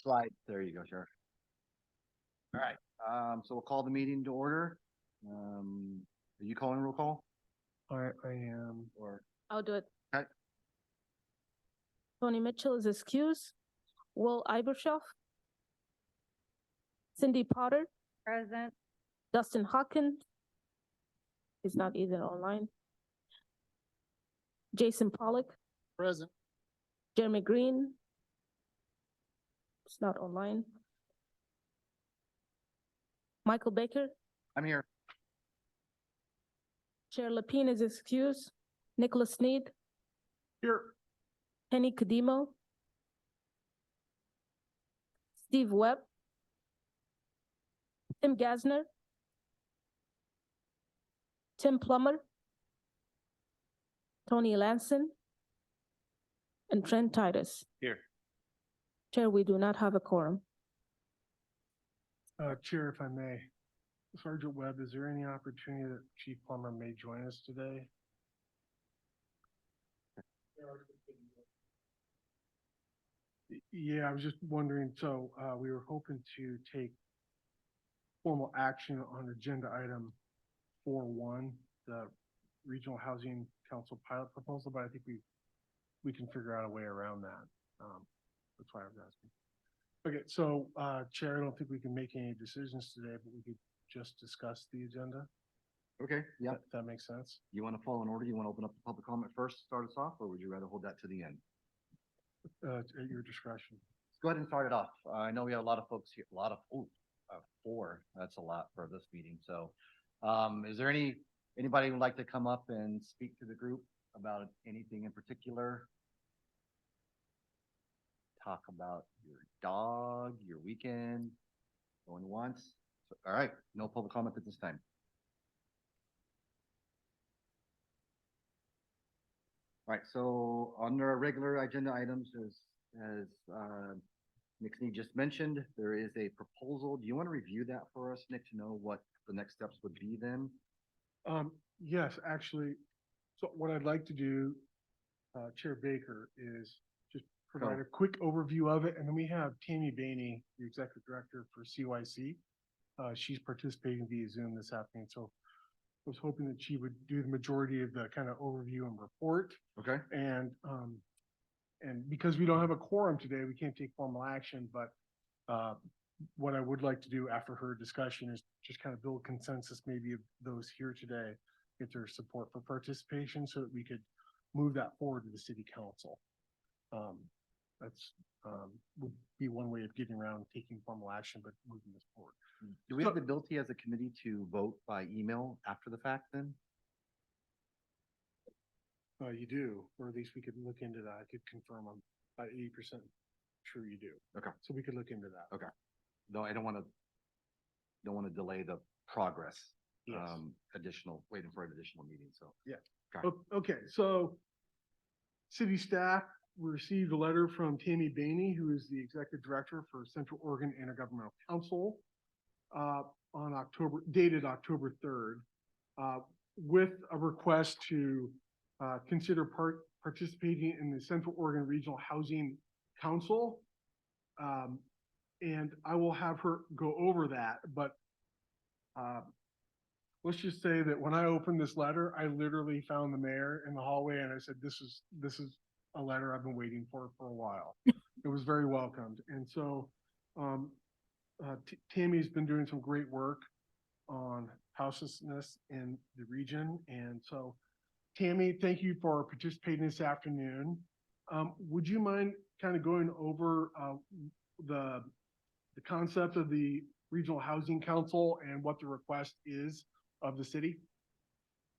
slide. There you go, Sheriff. All right, so we'll call the meeting to order. Are you calling roll call? I am. Or I'll do it. Okay. Tony Mitchell is excused. Will Ibershoff. Cindy Potter. Present. Dustin Hawkins is not either online. Jason Pollock, Present. Jeremy Green is not online. Michael Baker, I'm here. Chair Lapine is excused. Nicholas Sneed, Here. Penny Kadimo, Steve Webb, Tim Gasner, Tim Plummer, Tony Lanson, and Trent Titus. Here. Chair, we do not have a quorum. Chair, if I may, Sergeant Webb, is there any opportunity that Chief Plummer may join us today? Yeah, I was just wondering, so we were hoping to take formal action on agenda item 4.1, the Regional Housing Council pilot proposal, but I think we can figure out a way around that. That's why I was asking. Okay, so Chair, I don't think we can make any decisions today, but we could just discuss the agenda. Okay, yeah. That makes sense. You want to follow in order? You want to open up the public comment first, start us off, or would you rather hold that to the end? At your discretion. Let's go ahead and start it off. I know we have a lot of folks here, four. That's a lot for this meeting. So is there anybody who would like to come up and speak to the group about anything in particular? Talk about your dog, your weekend, going once. All right, no public comment at this time. All right, so under our regular agenda items, as Nick Sneed just mentioned, there is a proposal. Do you want to review that for us, Nick, to know what the next steps would be then? Yes, actually, so what I'd like to do, Chair Baker, is just provide a quick overview of it, and then we have Tammy Bainey, the Executive Director for COIC. She's participating via Zoom this afternoon, so I was hoping that she would do the majority of the kind of overview and report. Okay. And because we don't have a quorum today, we can't take formal action, but what I would like to do after her discussion is just kind of build consensus, maybe of those here today, get their support for participation so that we could move that forward to the city council. That's would be one way of getting around taking formal action, but moving this forward. Do we have the ability as a committee to vote by email after the fact then? You do, or at least we could look into that. I could confirm I'm about 80% sure you do. Okay. So we could look into that. Okay. No, I don't want to delay the progress. Yes. Waiting for an additional meeting. So yeah. Okay. Okay. So city staff received a letter from Tammy Bainey, who is the Executive Director for Central Oregon Intergovernmental Council, dated October 3rd, with a request to consider participating in the Central Oregon Regional Housing Council. And I will have her go over that, but let's just say that when I opened this letter, I literally found the mayor in the hallway and I said, this is a letter I've been waiting for a while. It was very welcomed. And so Tammy's been doing some great work on houselessness in the region. And so Tammy, thank you for participating this afternoon. Would you mind kind of going over the concept of the Regional Housing Council and what the request is of the city?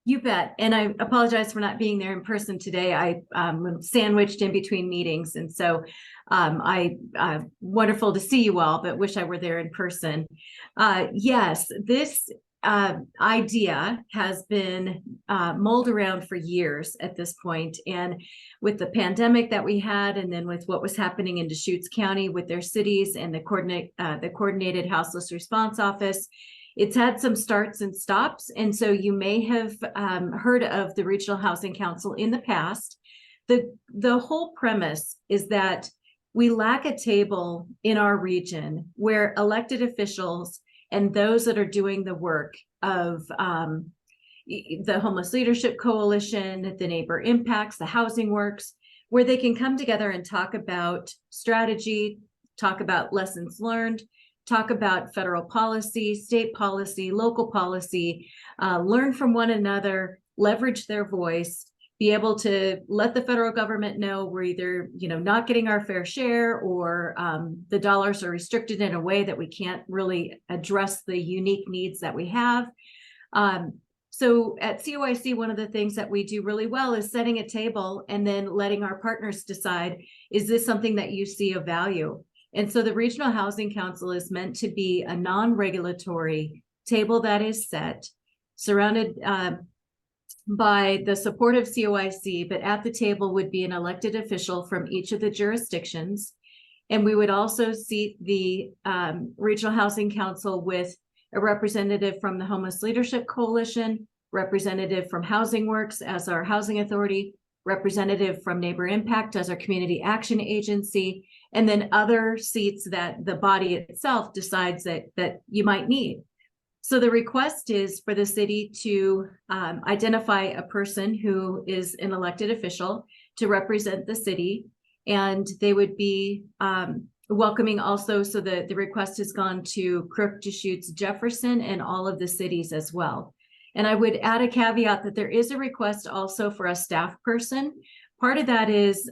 You bet. And I apologize for not being there in person today. I'm sandwiched in between meetings. And so wonderful to see you all, but wish I were there in person. Yes, this idea has been mulled around for years at this point. And with the pandemic that we had, and then with what was happening in Deschutes County with their cities and the coordinated houseless response office, it's had some starts and stops. And so you may have heard of the Regional Housing Council in the past. The whole premise is that we lack a table in our region where elected officials and those that are doing the work of the Homeless Leadership Coalition, the Neighbor Impacts, the Housing Works, where they can come together and talk about strategy, talk about lessons learned, talk about federal policy, state policy, local policy, learn from one another, leverage their voice, be able to let the federal government know we're either, not getting our fair share, or the dollars are restricted in a way that we can't really address the unique needs that we have. So at COIC, one of the things that we do really well is setting a table and then letting our partners decide, is this something that you see of value? And so the Regional Housing Council is meant to be a non-regulatory table that is set, surrounded by the support of COIC, but at the table would be an elected official from each of the jurisdictions. And we would also seat the Regional Housing Council with a representative from the Homeless Leadership Coalition, representative from Housing Works as our housing authority, representative from Neighbor Impact as our community action agency, and then other seats that the body itself decides that you might need. So the request is for the city to identify a person who is an elected official to represent the city, and they would be welcoming also, so the request has gone to Crook, Deschutes, Jefferson, and all of the cities as well. And I would add a caveat that there is a request also for a staff person. Part of that is,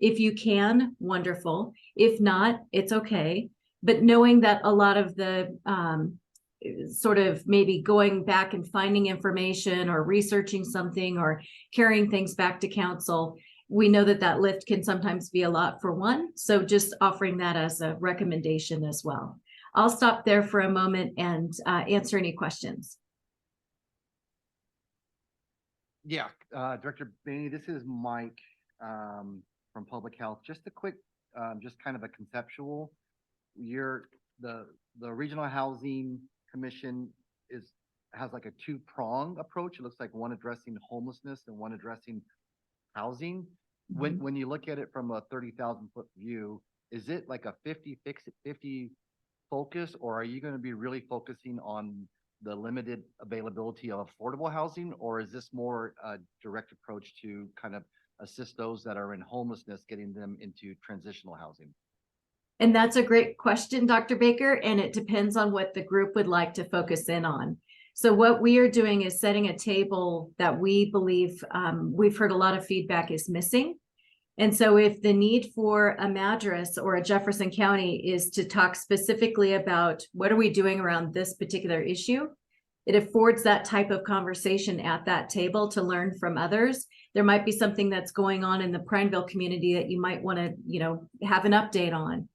if you can, wonderful. If not, it's okay. But knowing that a lot of the sort of maybe going back and finding information or researching something or carrying things back to council, we know that lift can sometimes be a lot for one. So just offering that as a recommendation as well. I'll stop there for a moment and answer any questions. Yeah, Director Bainey, this is Mike from Public Health. Just a quick, just kind of a conceptual. The Regional Housing Commission has like a two-prong approach. It looks like one addressing homelessness and one addressing housing. Mm-hmm. When you look at it from a 30,000-foot view, is it like a 50 focus, or are you going to be really focusing on the limited availability of affordable housing, or is this more a direct approach to kind of assist those that are in homelessness, getting them into transitional housing? And that's a great question, Dr. Baker, and it depends on what the group would like to focus in on. So what we are doing is setting a table that we believe we've heard a lot of feedback is missing. And so if the need for a Madras or a Jefferson County is to talk specifically about what are we doing around this particular issue, it affords that type of conversation at that table to learn from others. There might be something that's going on in the Prineville community that you might want to, have an update on.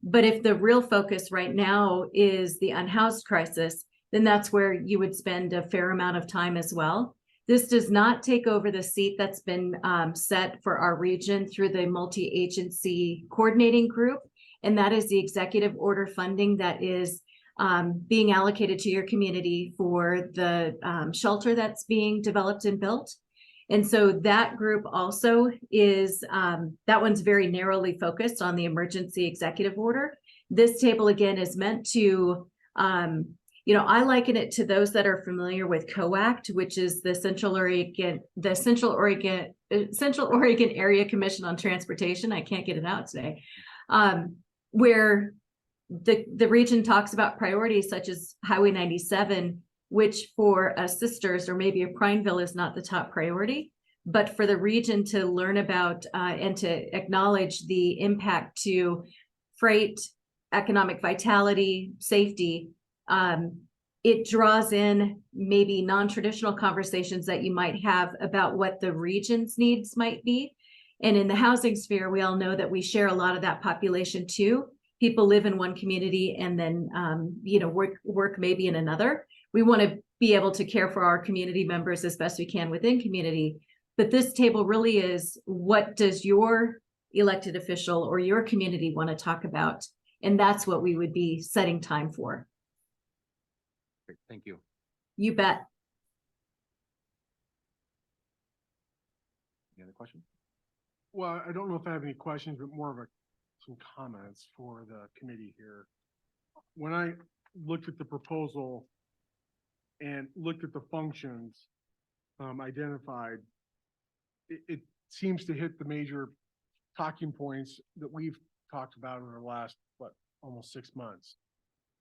But if the real focus right now is the unhoused crisis, then that's where you would spend a fair amount of time as well. This does not take over the seat that's been set for our region through the multi-agency coordinating group. And that is the executive order funding that is being allocated to your community for the shelter that's being developed and built. And so that group also is, that one's very narrowly focused on the emergency executive order. This table again is meant to, I liken it to those that are familiar with COIC, which is the Central Oregon Area Commission on Transportation. I can't get it out today, where the region talks about priorities such as Highway 97, which for a Sisters or maybe a Prineville is not the top priority, but for the region to learn about and to acknowledge the impact to freight, economic vitality, safety, it draws in maybe non-traditional conversations that you might have about what the region's needs might be. And in the housing sphere, we all know that we share a lot of that population too. People live in one community and then, work maybe in another. We want to be able to care for our community members as best we can within community. But this table really is, what does your elected official or your community want to talk about? And that's what we would be setting time for. Great, thank you. You bet. Any other questions? Well, I don't know if I have any questions, but more of a some comments for the committee here. When I looked at the proposal and looked at the functions identified, it seems to hit the major talking points that we've talked about in the last, almost 6 months.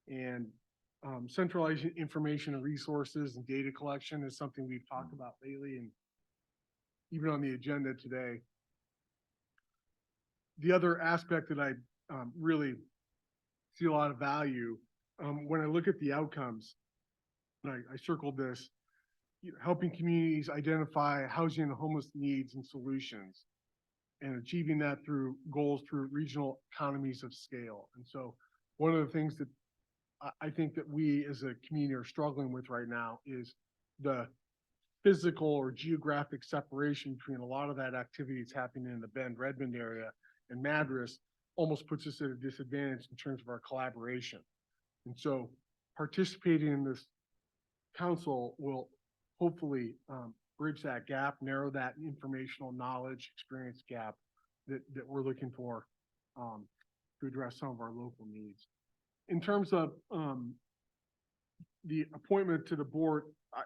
And centralizing information and resources and data collection is something we've talked about lately and even on the agenda today. The other aspect that I really see a lot of value, when I look at the outcomes, and I circled this, helping communities identify housing and homeless needs and solutions, and achieving that through goals through regional economies of scale. And so one of the things that I think that we as a community are struggling with right now is the physical or geographic separation between a lot of that activity that's happening in the Bend, Redmond area and Madras almost puts us at a disadvantage in terms of our collaboration. And so participating in this council will hopefully bridge that gap, narrow that informational knowledge experience gap that we're looking for to address some of our local needs. In terms of the appointment to the board,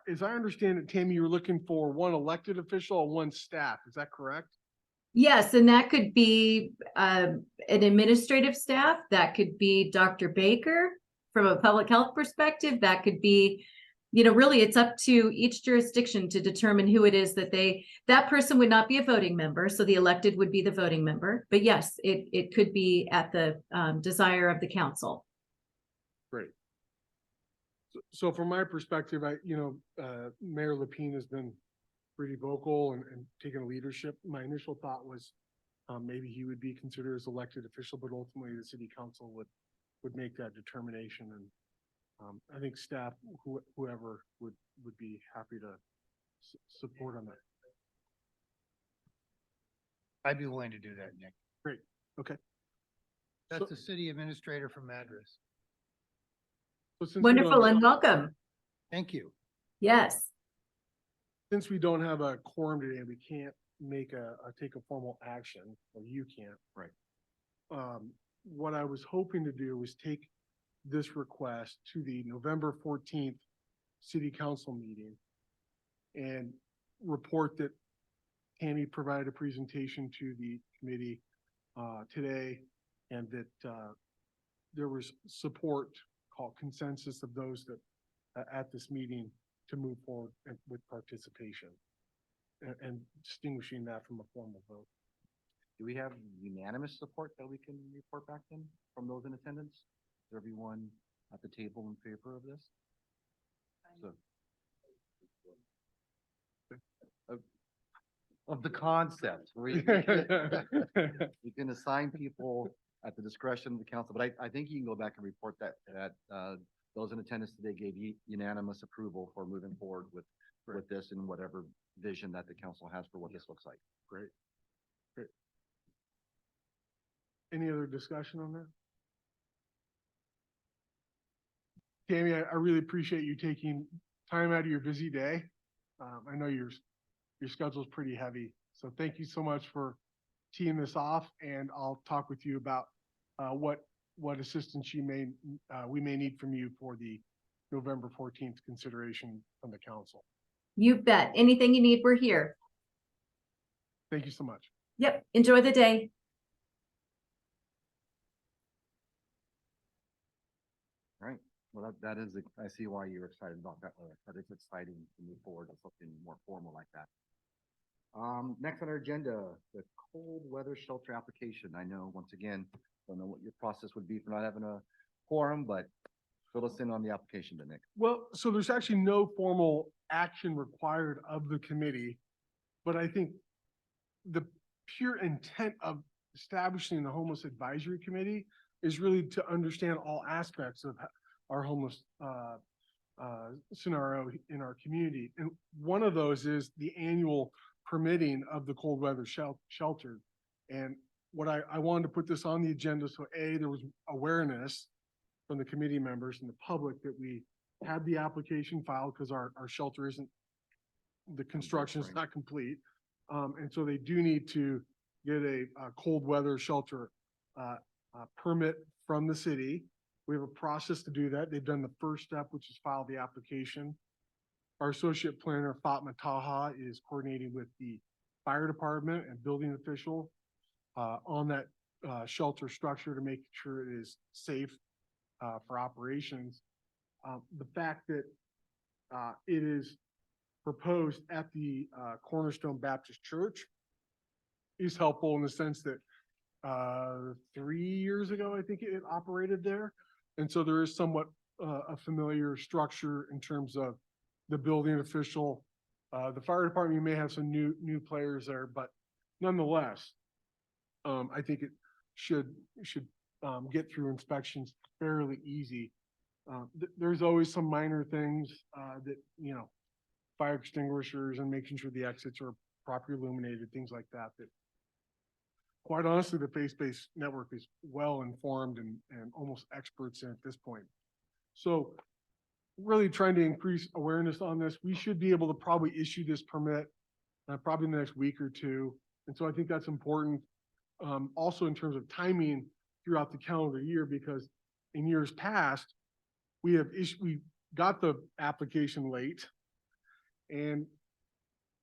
as I understand it, Tammy, you're looking for one elected official and one staff. Is that correct? Yes, and that could be an administrative staff. That could be Dr. Baker from a public health perspective. That could be, really it's up to each jurisdiction to determine who it is that person would not be a voting member. So the elected would be the voting member. But yes, it could be at the desire of the council. Great. So from my perspective, Mayor Lapine has been pretty vocal and taken leadership. My initial thought was maybe he would be considered as elected official, but ultimately the city council would make that determination. And I think staff, whoever would be happy to support on that. I'd be willing to do that, Nick. Great. Okay. That's So- the city administrator from Madras. So since we Wonderful don't- and welcome. Thank you. Yes. Since we don't have a quorum today, we can't make take a formal action, or you can't. Right. What I was hoping to do was take this request to the November 14th city council meeting and report that Tammy provided a presentation to the committee today, and that there was support, called consensus, of those that at this meeting to move forward with participation and distinguishing that from a formal vote. Do we have unanimous support that we can report back then from those in attendance? Is everyone at the table in favor of this? So. Of the concept, we can assign people at the discretion of the council, but I think you can go back and report that those in attendance today gave unanimous approval for moving forward with this and whatever vision that the council has for what this looks like. Great. Great. Any other discussion on that? Tammy, I really appreciate you taking time out of your busy day. I know your schedule's pretty heavy, so thank you so much for teeing this off, and I'll talk with you about what assistance we may need from you for the November 14th consideration from the council. You bet. Anything you need, we're here. Thank you so much. Yep. Enjoy the day. All right. Well, that is, I see why you're excited about that. That is exciting to move forward with something more formal like that. Next on our agenda, the cold weather shelter application. I know, once again, don't know what your process would be for not having a quorum, but fill us in on the application, Nick. Well, so there's actually no formal action required of the committee, but I think the pure intent of establishing the homeless advisory committee is really to understand all aspects of our homeless scenario in our community. And one of those is the annual permitting of the cold weather shelter. And what I wanted to put this on the agenda, so there was awareness from the committee members and the public that we had the application filed, because our shelter isn't, the construction is not complete. And so they do need to get a cold weather shelter permit from the city. We have a process to do that. They've done the first step, which is file the application. Our associate planner, Fatma Taha, is coordinating with the fire department and building official on that shelter structure to make sure it is safe for operations. The fact that it is proposed at the Cornerstone Baptist Church is helpful in the sense that 3 years ago, I think it operated there. And so there is somewhat a familiar structure in terms of the building official. The fire department, you may have some new players there, but nonetheless, I think it should get through inspections fairly easy. There's always some minor things that, you know, fire extinguishers and making sure the exits are properly illuminated, things like that, that quite honestly, the faith-based network is well informed and almost experts in at this point. So really trying to increase awareness on this. We should be able to probably issue this permit probably in the next week or two. And so I think that's important. Also in terms of timing throughout the calendar year, because in years past, we got the application late and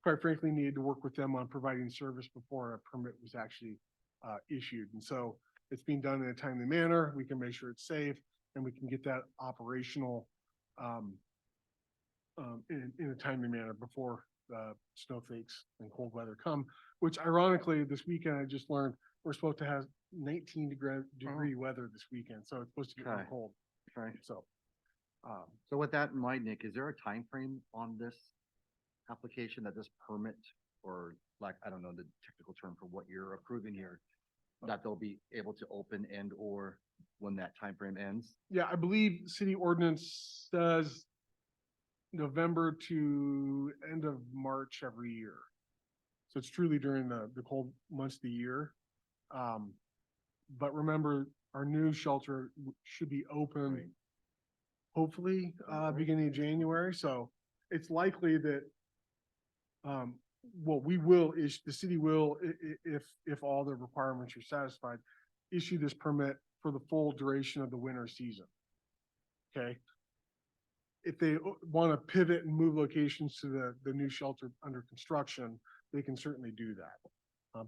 quite frankly needed to work with them on providing service before a permit was actually issued. And so it's being done in a timely manner. We can make sure it's safe and we can get that operational in a timely manner before snowflakes and cold weather come, which ironically this weekend I just learned we're supposed to have 19-degree weather this weekend. So it's supposed to get real Okay. cold. Okay. So So with that in mind, Nick, is there a time frame on this application that this permit, or like, I don't know the technical term for what you're approving here, that they'll be able to open and or when that time frame ends? yeah, I believe city ordinance says November to end of March every year. So it's truly during the cold months of the year. But remember, our new shelter should be open Right. hopefully beginning of January. So it's likely that what we will is the city will, if all the requirements are satisfied, issue this permit for the full duration of the winter season. Okay. If they want to pivot and move locations to the new shelter under construction, they can certainly do that.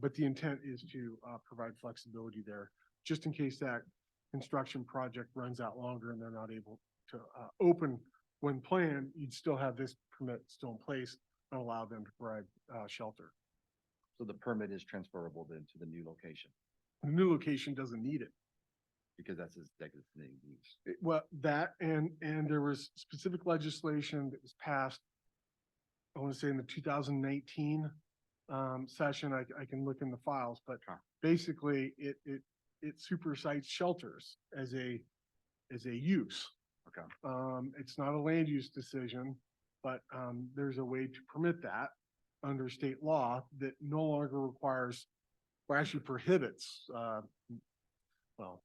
But the intent is to provide flexibility there, just in case that construction project runs out longer and they're not able to open when planned. You'd still have this permit still in place and allow them to provide shelter. So the permit is transferable then to the new location The new location doesn't need it. because that's his designated use. Well, that and there was specific legislation that was passed, I want to say in the 2019 session. I can look in the files, but Sure. basically it supersedes shelters as a use. Okay. It's not a land use decision, but there's a way to permit that under state law that no longer requires or actually prohibits well,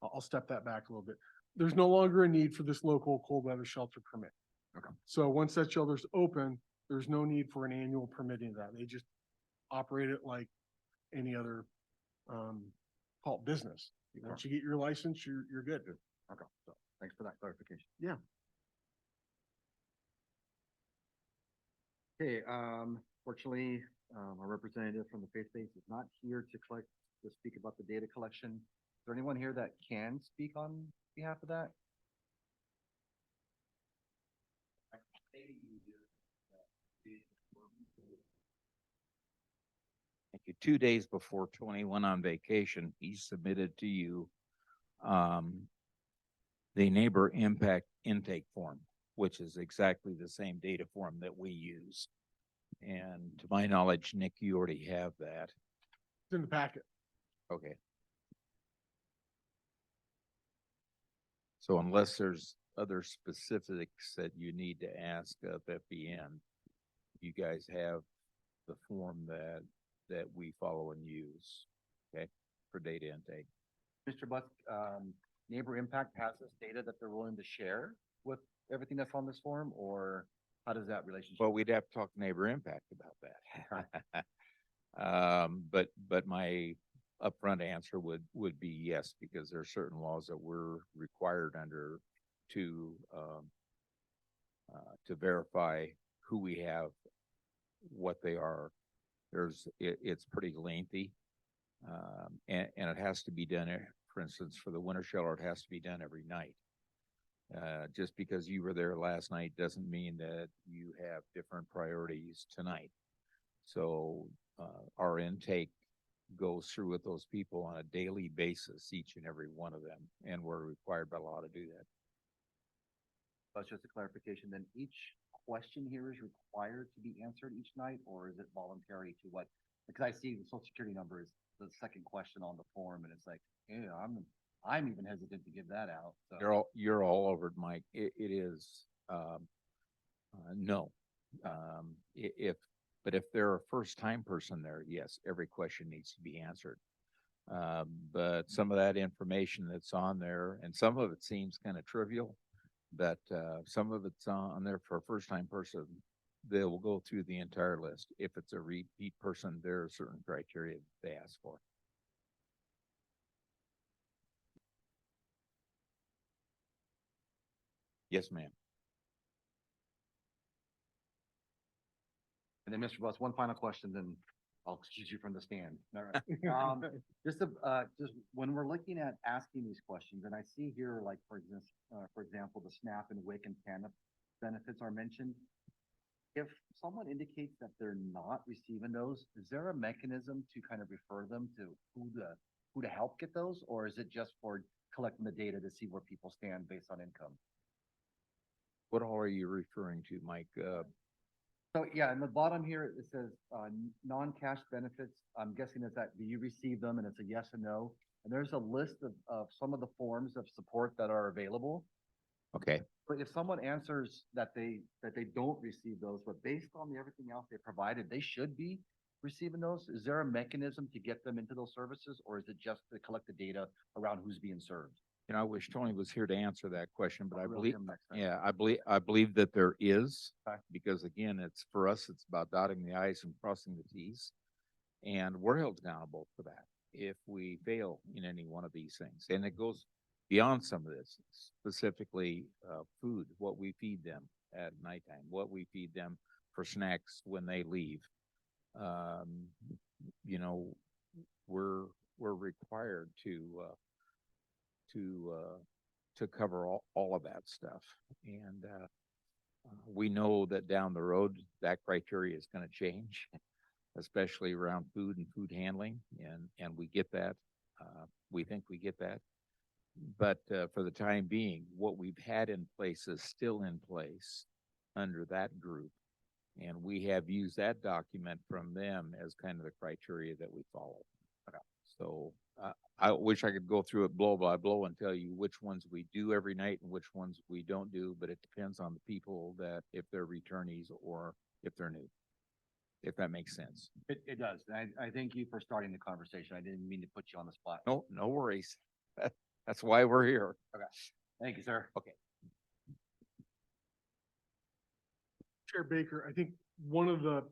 I'll step that back a little bit. There's no longer a need for this local cold weather shelter permit. Okay. So once that shelter's open, there's no need for an annual permitting of that. They just operate it like any other call it business. Once you get your license, you're good. Okay, so thanks for that clarification. Yeah. Okay, fortunately, our representative from the faith base is not here to speak about the data collection. Is there anyone here that can speak on behalf of that? Thank you. 2 days before Tony went on vacation, he submitted to you the neighbor impact intake form, which is exactly the same data form that we use. And to my knowledge, Nick, you already have that. It's in the packet. Okay. So unless there's other specifics that you need to ask of FBN, you guys have the form that we follow and use, okay, for data intake. Mr. Buck, Neighbor Impact has this data that they're willing to share with everything that's on this form, or how does that relationship? Well, we'd have to talk neighbor impact about that. But my upfront answer would be yes, because there are certain laws that we're required under to verify who we have, what they are. It's pretty lengthy. And it has to be done, for instance, for the winter shelter, it has to be done every night. Just because you were there last night doesn't mean that you have different priorities tonight. So, our intake goes through with those people on a daily basis, each and every one of them, and we're required by law to do that. That's just a clarification, then each question here is required to be answered each night, or is it voluntary to what? Because I see the social security number is the second question on the form, and it's like, yeah, I'm even hesitant to give that out, so. You're all over it, Mike. It is, no. But if they're a first-time person there, yes, every question needs to be answered. But some of that information that's on there, and some of it seems kind of trivial, but some of it's on there for a first-time person. They will go through the entire list. If it's a repeat person, there are certain criteria they ask for. Yes, ma'am. And then Mr. Bus, one final question, then I'll excuse you from the stand. All right. Just when we're looking at asking these questions, and I see here, like, for example, the SNAP and WIC and TANF benefits are mentioned. If someone indicates that they're not receiving those, is there a mechanism to kind of refer them to who to help get those? Or is it just for collecting the data to see where people stand based on income? What all are you referring to, Mike? So yeah, in the bottom here, it says, non-cash benefits. I'm guessing is that, do you receive them? And it's a yes or no. And there's a list of some of the forms of support that are available. Okay. But if someone answers that they don't receive those, but based on everything else they provided, they should be receiving those. Is there a mechanism to get them into those services, or is it just to collect the data around who's being served? You know, I wish Tony was here to answer that question, but I I'll reel believe, him next time. yeah, I believe that there is, Okay. because again, it's for us, it's about dotting the i's and crossing the t's. And we're held accountable for that if we fail in any one of these things. And it goes beyond some of this, specifically, food, what we feed them at nighttime, what we feed them for snacks when they leave. You know, we're required to cover all of that stuff. And we know that down the road, that criteria is going to change, especially around food and food handling. And we get that. We think we get that. But for the time being, what we've had in place is still in place under that group. And we have used that document from them as kind of the criteria that we follow. So I wish I could go through it blow by blow and tell you which ones we do every night and which ones we don't do, but it depends on the people, that if they're returnees or if they're new, if that makes sense. It does. I thank you for starting the conversation. I didn't mean to put you on the spot. No worries. That's why we're here. Okay. Thank you, sir. Okay. Chair Baker, I think one of the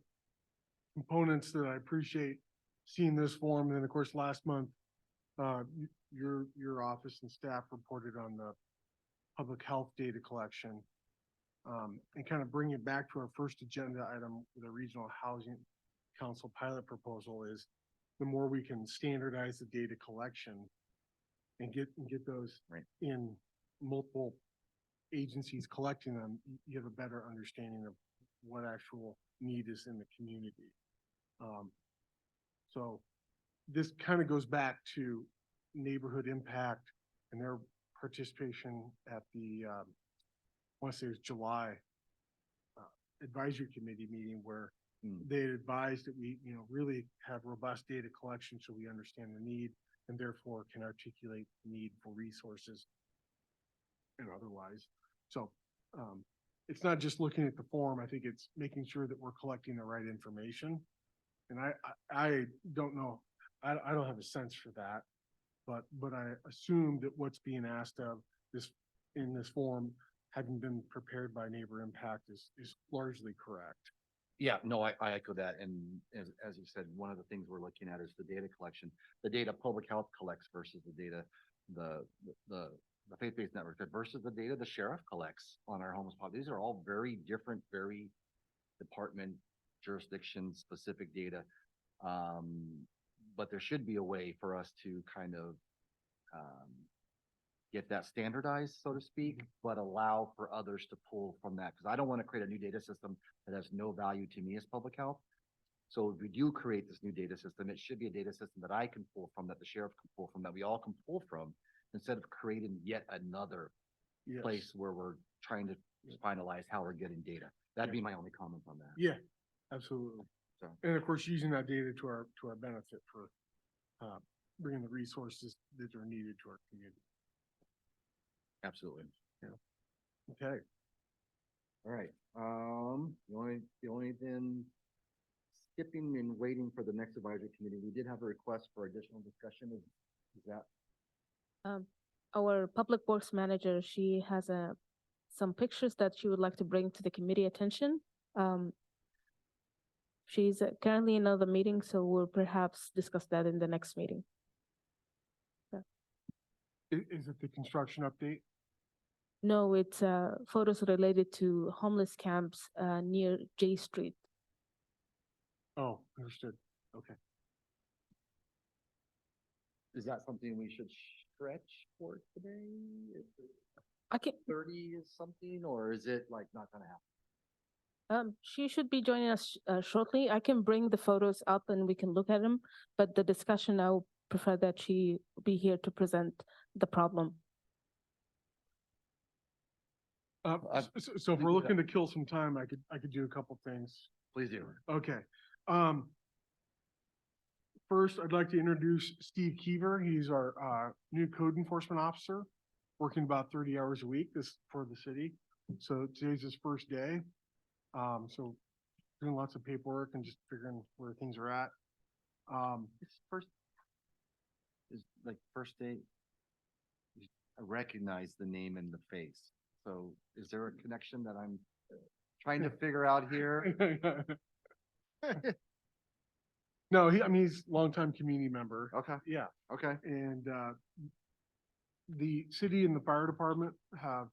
components that I appreciate seeing this form, and then of course, last month, your office and staff reported on the public health data collection. And kind of bring it back to our first agenda item, the Regional Housing Council pilot proposal, is the more we can standardize the data collection and get those Right. in multiple agencies collecting them, you have a better understanding of what actual need is in the community. So this kind of goes back to neighborhood impact and their participation at the, I want to say it was July advisory committee meeting, where they advised that we, really have robust data collection so we understand the need and therefore can articulate the need for resources and otherwise. So it's not just looking at the form. I think it's making sure that we're collecting the right information. And I don't know, I don't have a sense for that, but I assume that what's being asked of this in this form, having been prepared by Neighbor Impact, is largely correct. Yeah, no, I echo that. And as you said, one of the things we're looking at is the data collection, the data public health collects versus the data, the, the faith-based network versus the data the sheriff collects on our homeless population. These are all very different, very department jurisdiction specific data. But there should be a way for us to kind of, get that standardized, so to speak, but allow for others to pull from that. Cause I don't want to create a new data system that has no value to me as public health. So if we do create this new data system, it should be a data system that I can pull from, that the sheriff can pull from, that we all can pull from, instead of creating yet another Yes. place where we're trying to finalize how we're getting data. That'd be my only comment on that. Yeah, absolutely. So. And of course, using that data to our benefit for, bringing the resources that are needed to our community. Absolutely. Okay. All right. The only then skipping and waiting for the next advisory committee, we did have a request for additional discussion. Is that? Our public works manager, she has some pictures that she would like to bring to the committee attention. She's currently in another meeting, so we'll perhaps discuss that in the next meeting. Is it the construction update? No, it's photos related to homeless camps near J Street. Oh, understood. Okay. Is that something we should stretch for today? Is it I can. 30 is something, or is it like not gonna happen? She should be joining us shortly. I can bring the photos up and we can look at them, but the discussion, I would prefer that she be here to present the problem. So if we're looking to kill some time, I could do a couple things. Please do. Okay. First, I'd like to introduce Steve Keever. He's our new code enforcement officer, working about 30 hours a week for the city. So today's his first day. So doing lots of paperwork and just figuring where things are at. It's first day. I recognize the name and the face. So is there a connection that I'm trying to figure out here? No, he's a longtime community member. Okay, Yeah. okay. And the city and the fire department have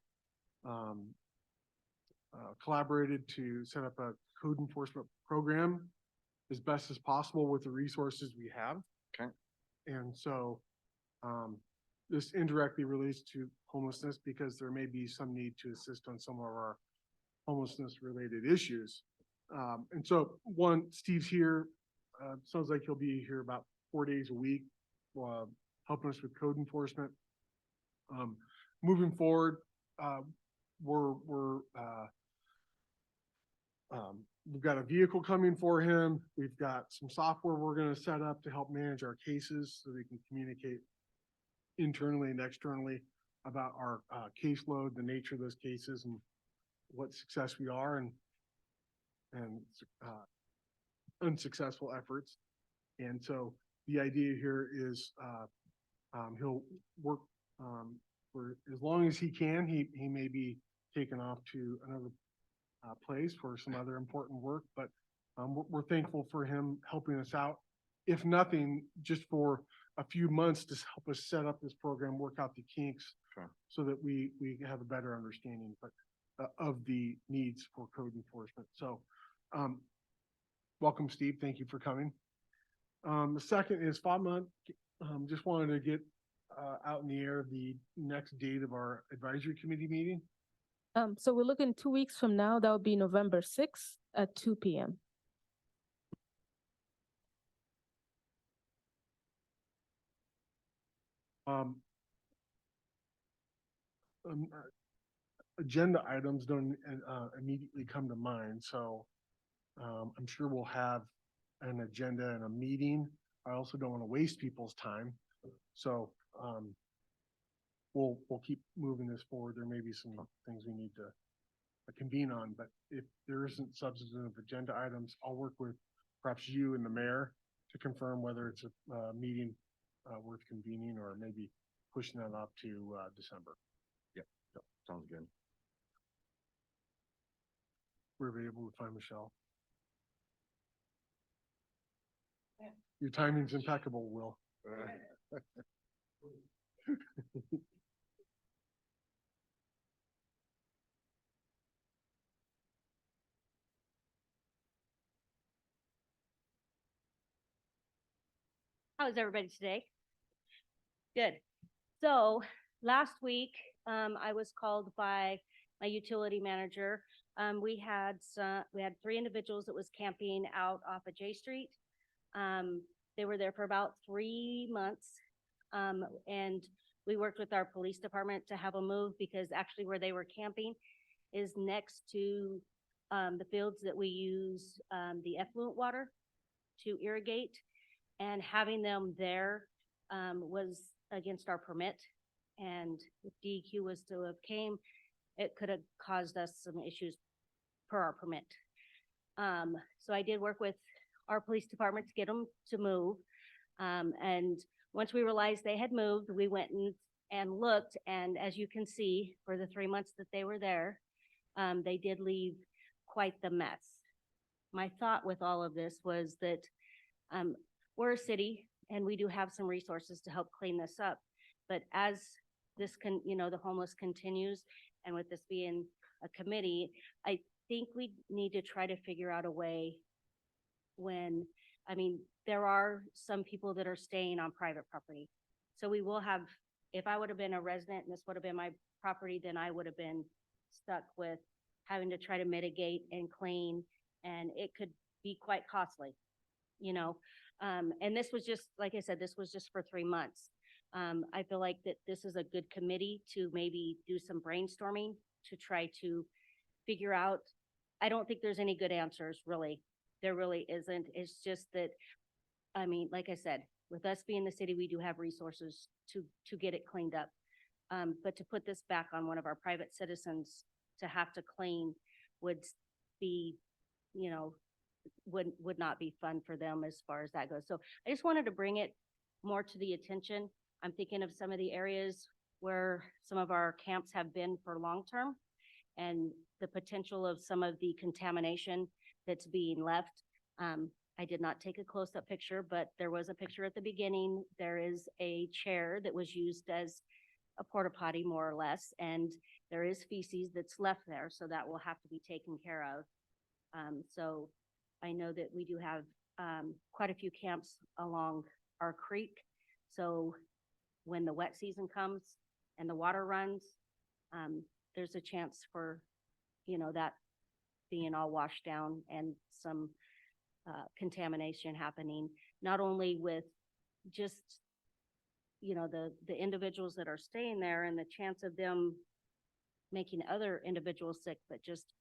collaborated to set up a code enforcement program as best as possible with the resources we have. Okay. And so this indirectly relates to homelessness because there may be some need to assist on some of our homelessness related issues. And so Steve's here. Sounds like he'll be here about 4 days a week, helping us with code enforcement. Moving forward, we've got a vehicle coming for him. We've got some software we're going to set up to help manage our cases so we can communicate internally and externally about our caseload, the nature of those cases, and what success we are and unsuccessful efforts. And so the idea here is he'll work for as long as he can. He may be taken off to another place for some other important work, but we're thankful for him helping us out. If nothing, just for a few months to help us set up this program, work out the kinks, Sure. so that we have a better understanding of the needs for code enforcement. So welcome, Steve. Thank you for coming. The second is Fatma. Just wanted to get out in the air the next date of our advisory committee meeting. So we're looking 2 weeks from now. That would be November 6th at 2 p.m. Agenda items don't immediately come to mind, so I'm sure we'll have an agenda and a meeting. I also don't want to waste people's time, so we'll keep moving this forward. There may be some things we need to convene on, but if there isn't substantive agenda items, I'll work with perhaps you and the mayor to confirm whether it's a meeting worth convening or maybe pushing that up to December. Yep, sounds good. We're able to find Michelle. Your timing's impeccable, Will. How is everybody today? Good. So last week, I was called by my utility manager. We had 3 individuals that was camping out off of J Street. They were there for about 3 months. And we worked with our police department to have them move because actually where they were camping is next to the fields that we use the effluent water to irrigate. And having them there was against our permit. And if DEQ was to have came, it could have caused us some issues per our permit. So I did work with our police department to get them to move. And once we realized they had moved, we went and looked. And as you can see, for the 3 months that they were there, they did leave quite the mess. My thought with all of this was that we're a city and we do have some resources to help clean this up. But as this the homeless continues, and with this being a committee, I think we need to try to figure out a way there are some people that are staying on private property. So we will have, if I would have been a resident and this would have been my property, then I would have been stuck with having to try to mitigate and clean, and it could be quite costly, and this was just, like I said, this was just for 3 months. I feel like that this is a good committee to maybe do some brainstorming to try to figure out. I don't think there's any good answers, really. There really isn't. It's just that, like I said, with us being the city, we do have resources to get it cleaned up. But to put this back on one of our private citizens to have to clean would be, would not be fun for them as far as that goes. So I just wanted to bring it more to the attention. I'm thinking of some of the areas where some of our camps have been for long-term and the potential of some of the contamination that's being left. I did not take a close-up picture, but there was a picture at the beginning. There is a chair that was used as a porta potty, more or less, and there is feces that's left there, so that will have to be taken care of. So I know that we do have quite a few camps along our creek. So when the wet season comes and the water runs, there's a chance for, that being all washed down and some contamination happening, not only with just, the individuals that are staying there and the chance of them making other individuals sick, but just,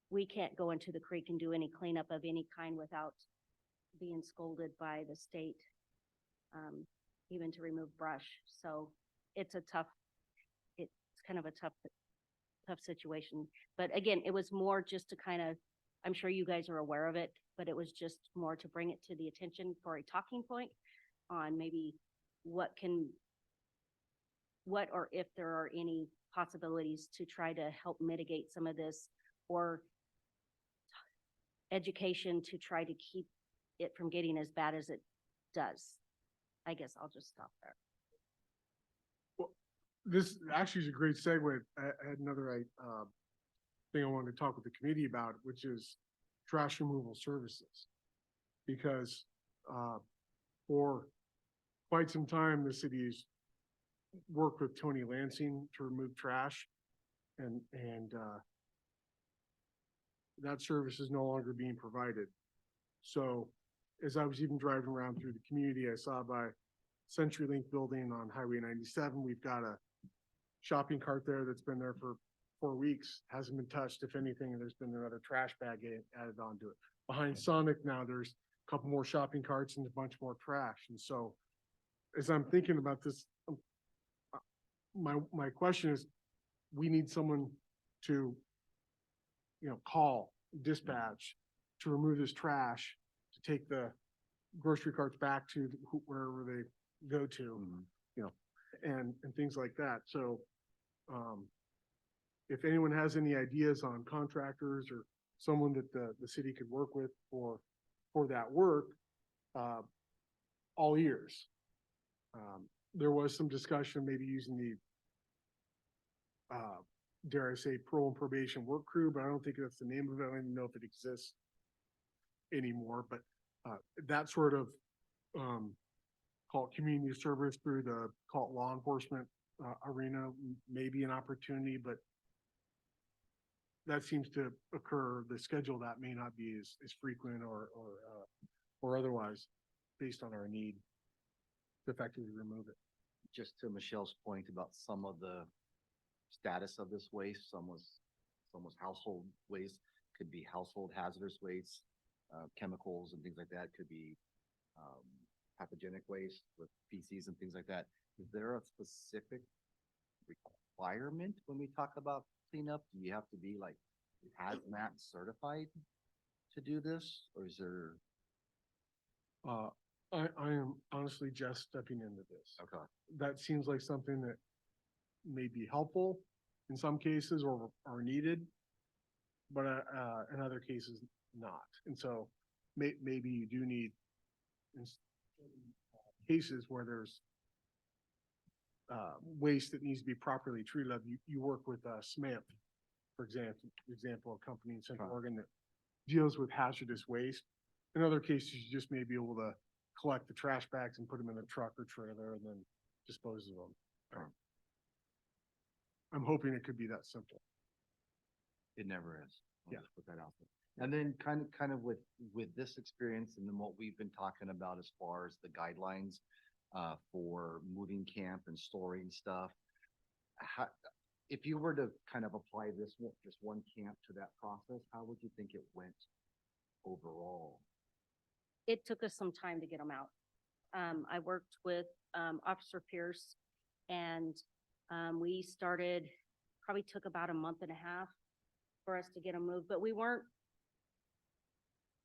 we can't go into the creek and do any cleanup of any kind without being scolded by the state, even to remove brush. So it's kind of a tough situation. But again, it was more just to kind of, I'm sure you guys are aware of it, but it was just more to bring it to the attention for a talking point on maybe what or if there are any possibilities to try to help mitigate some of this, or education to try to keep it from getting as bad as it does. I guess I'll just stop there. This actually is a great segue. I had another thing I wanted to talk with the committee about, which is trash removal services. Because for quite some time, the city's worked with Tony Lansing to remove trash, and that service is no longer being provided. So as I was even driving around through the community, I saw by CenturyLink building on Highway 97, we've got a shopping cart there that's been there for 4 weeks, hasn't been touched. If anything, there's been another trash bag added onto it. Behind Sonic now, there's a couple more shopping carts and a bunch more trash. And so as I'm thinking about this, my question is, we need someone to, call dispatch to remove this trash, to take the grocery carts back to wherever they go to, and things like that. So if anyone has any ideas on contractors or someone that the city could work with for for that work, all years. There was some discussion, maybe using the, dare I say, parole and probation work crew, but I don't think that's the name of it. I don't even know if it exists anymore, but, that sort of, call it community service through the, call it law enforcement, arena, may be an opportunity, but that seems to occur, the schedule that may not be as frequent or otherwise based on our need to effectively remove it. Just to Michelle's point about some of the status of this waste, some was household waste, could be household hazardous waste, chemicals and things like that, could be pathogenic waste with feces and things like that. Is there a specific requirement when we talk about cleanup? Do you have to be like hazmat certified to do this, or is there? I am honestly just stepping into this. Okay. That seems like something that may be helpful in some cases or needed, but in other cases not. And so maybe you do need in cases where there's waste that needs to be properly treated. You work with SMAMP, for example, a company in Central Right. Oregon that deals with hazardous waste. In other cases, you just may be able to collect the trash bags and put them in a truck or trailer and then dispose of them. Sure. I'm hoping it could be that simple. It never is. I'll Yeah. just put that out there. And then kind of with this experience and then what we've been talking about as far as the guidelines for moving camp and storing stuff, if you were to kind of apply this just one camp to that process, how would you think it went overall? It took us some time to get them out. I worked with Officer Pierce and we started, probably took about a month and a half for us to get them moved, but we weren't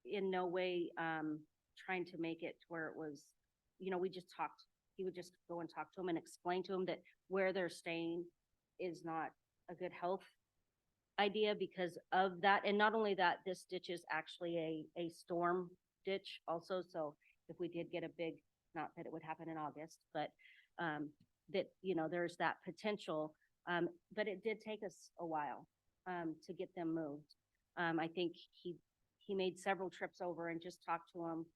in no way trying to make it to where it was, we just talked. He would just go and talk to them and explain to them that where they're staying is not a good health idea because of that. And not only that, this ditch is actually a storm ditch also. So if we did get a big, not that it would happen in August, but that, there's that potential. But it did take us a while to get them moved. I think he made several trips over and just talked to them.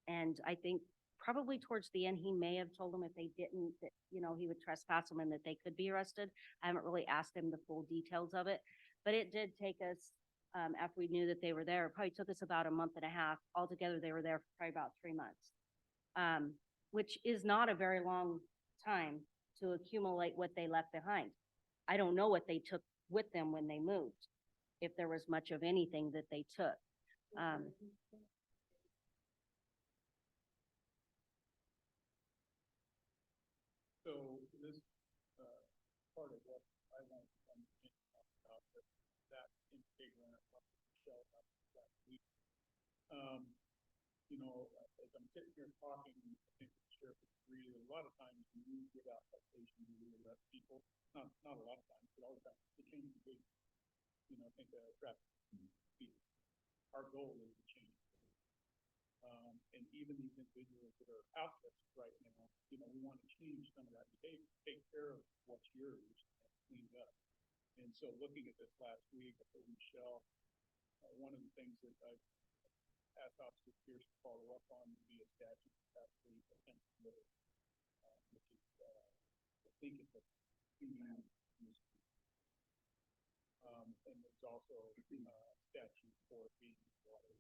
And I think probably towards the end, he may have told them if they didn't, that, he would trespass them and that they could be arrested. I haven't really asked him the full details of it, but it did take us, after we knew that they were there, it probably took us about a month and a half. Altogether, they were there for probably about 3 months, which is not a very long time to accumulate what they left behind. I don't know what they took with them when they moved, if there was much of anything that they took. So this, part of what I want to understand about that intake run at Michelle last week. As I'm sitting here talking, I think the sheriff would agree that a lot of times you move without taxation, you arrest people. Not a lot of times, but all the time. To change the big, I think the traffic speed. Our goal is to change. And even these individuals that are out there right now, we want to change some of that behavior, take care of what's yours and clean it up. And so looking at this last week, I told Michelle, one of the things that I asked Officer Pierce to follow up on would be a statute actually attempted murder, which is, I think it's a female misdemeanor. And there's also a statute for being water.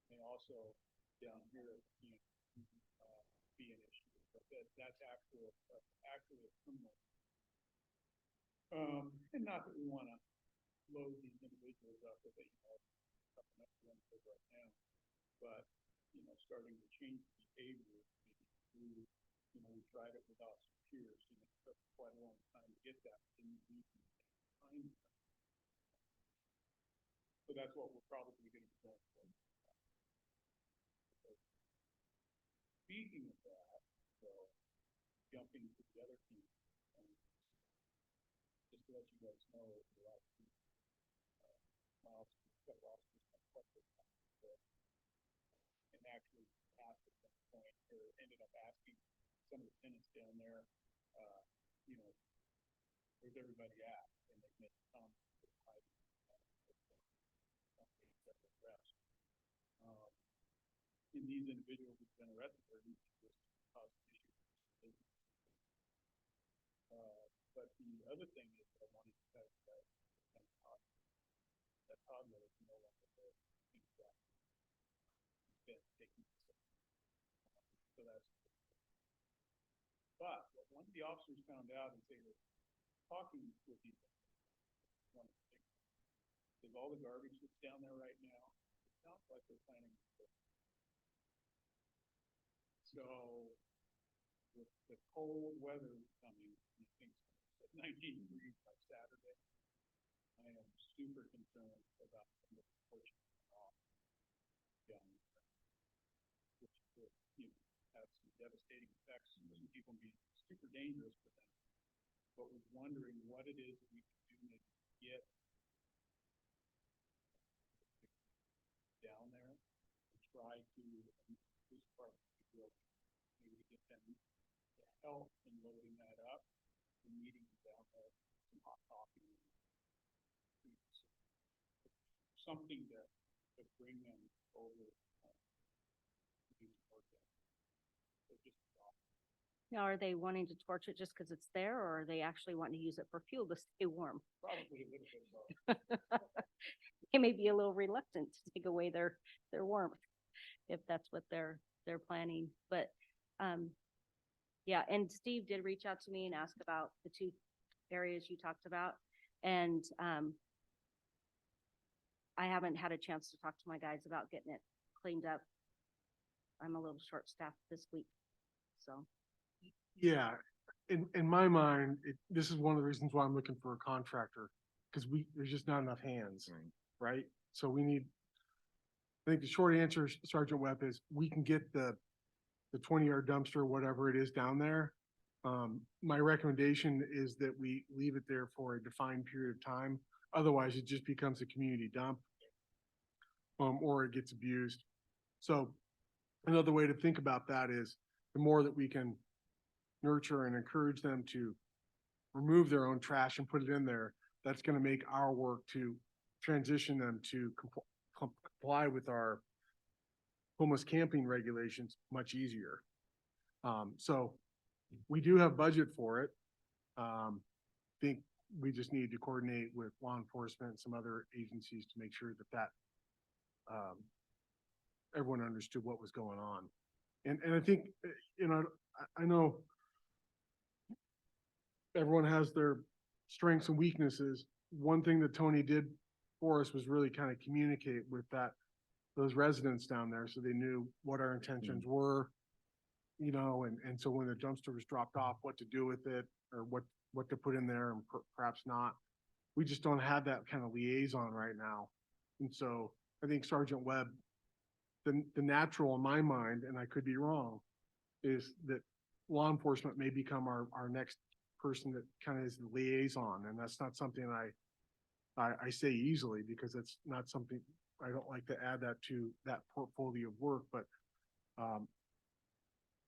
And also down here be an issue, but that's actually a criminal. And not that we want to load these individuals up with something up to them right now, but starting to change the behavior. We tried it with Officer Pierce, it took quite a long time to get that. So that's what we're probably going to be going for. Speaking of that, so jumping to the other team, just to let you guys know, the last few miles, point, or ended up asking some of the tenants down there, you know, where's everybody at? And they made comments that rest. In these individuals who've been arrested for these caused issues. But the other thing is that I wanted to tell you that toddler is no longer there. He's been taken. So that's. But what one of the officers found out is they were talking with each other. One of the things is all the garbage that's down there right now. It sounds like they're planning to do it. So with the cold weather coming, I think it's 19 degrees by Saturday, I am super concerned about some of the portions off down there, which could, you know, have some devastating effects. Some people be super dangerous for them. But was wondering what it is we can do to get down there and try to this part of the building, maybe get them to help in loading that up and meeting down there, some hot coffee, something to bring them over to do some work there. So just Now, are they wanting to torch it just because it's there, or are they actually wanting to use it for fuel to stay warm? probably a little bit of They may be a little reluctant to take away their warmth if that's what they're planning. But yeah, and Steve did reach out to me and ask about the two areas you talked about, and I haven't had a chance to talk to my guys about getting it cleaned up. I'm a little short-staffed this week, so. Yeah, in my mind, this is one of the reasons why I'm looking for a contractor, because there's just not enough hands, right? So we need, I think the short answer, Sergeant Webb, is we can get the 20-yard dumpster, whatever it is down there. My recommendation is that we leave it there for a defined period of time. Otherwise, it just becomes a community dump, or it gets abused. So another way to think about that is the more that we can nurture and encourage them to remove their own trash and put it in there, that's going to make our work to transition them to comply with our homeless camping regulations much easier. So we do have budget for it. Think we just need to coordinate with law enforcement and some other agencies to make sure that everyone understood what was going on. And I think, you know, I know everyone has their strengths and weaknesses. One thing that Tony did for us was really kind of communicate with those residents down there, so they knew what our intentions were, you know, and so when the dumpster was dropped off, what to do with it, or what to put in there and perhaps not. We just don't have that kind of liaison right now. And so I think Sergeant Webb, the natural in my mind, and I could be wrong, is that law enforcement may become our next person that kind of is the liaison. And that's not something I say easily, because it's not something, I don't like to add that to that portfolio of work, but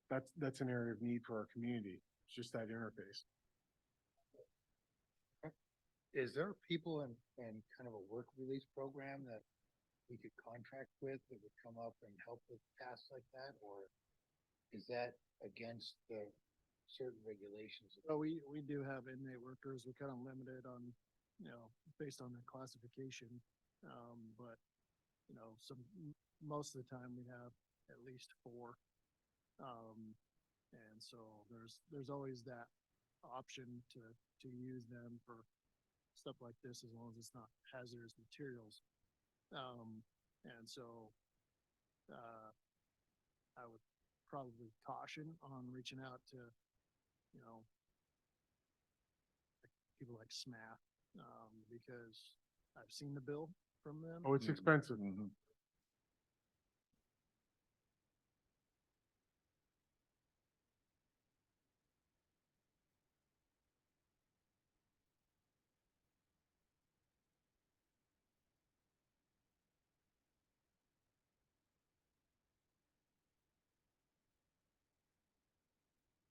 that's an area of need for our community. It's just that interface. Is there people in kind of a work release program that we could contract with that would come up and help with tasks like that? Or is that against the certain regulations? Well, we do have inmate workers. We're kind of limited on, you know, based on the classification. But, you know, most of the time we have at least 4. And so there's always that option to use them for stuff like this, as long as it's not hazardous materials. And so I would probably caution on reaching out to, you know, people like SMAT, because I've seen the bill from them. Oh, it's expensive.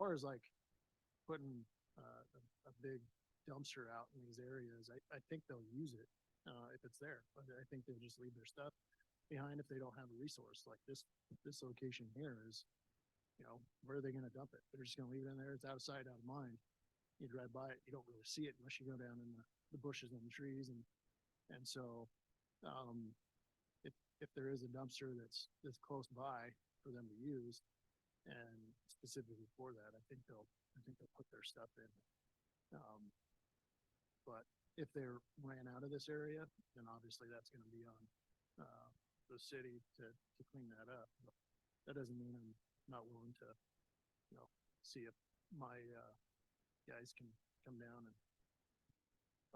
far as like putting, a big dumpster out in these areas, I think they'll use it, if it's there. But I think they'll just leave their stuff behind if they don't have a resource. Like this location here is, where are they gonna dump it? They're just gonna leave it in there. It's out of sight, out of mind. You drive by it, you don't really see it unless you go down in the bushes and the trees and so, if there is a dumpster that's close by for them to use and specifically for that, I think they'll put their stuff in. But if they're ran out of this area, then obviously that's gonna be on, the city to clean that up. But that doesn't mean I'm not willing to, see if my, guys can come down and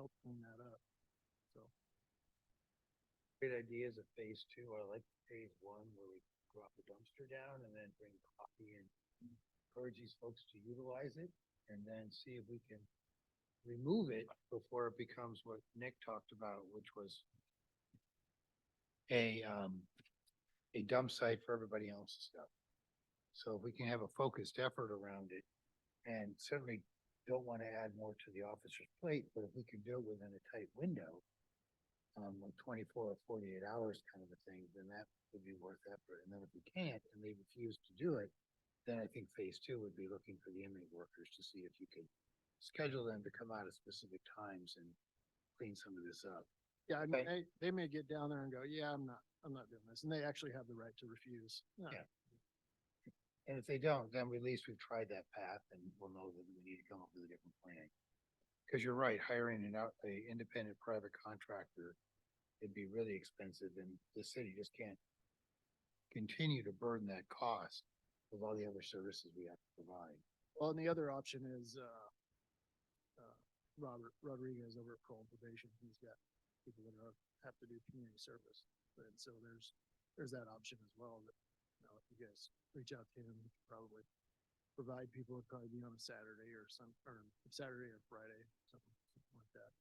help clean that up. So. Great idea is a phase two. I like phase one where we drop the dumpster down and then bring coffee and encourage these folks to utilize it and then see if we can remove it before it becomes what Nick talked about, which was a dump site for everybody else's stuff. So if we can have a focused effort around it and certainly don't want to add more to the officer's plate, but if we can do it within a tight window, like 24 or 48 hours kind of a thing, then that would be worth effort. And then if we can't and they refuse to do it, then I think phase two would be looking for the inmate workers to see if you could schedule them to come out at specific times and clean some of this up. Yeah, I mean, Okay. they may get down there and go, yeah, I'm not doing this. And they actually have the right to refuse. Yeah. And if they don't, then at least we've tried that path and we'll know that we need to come up with a different plan. Cause you're right, hiring a independent private contractor, it'd be really expensive and the city just can't continue to burden that cost of all the other services we have to provide. Well, and the other option is, Robert Rodriguez over at Parole and Probation. He's got people that have to do community service. And so there's that option as well that, if you guys reach out to him, he could probably provide people. It'd probably be on a Saturday or Saturday or Friday, something like that.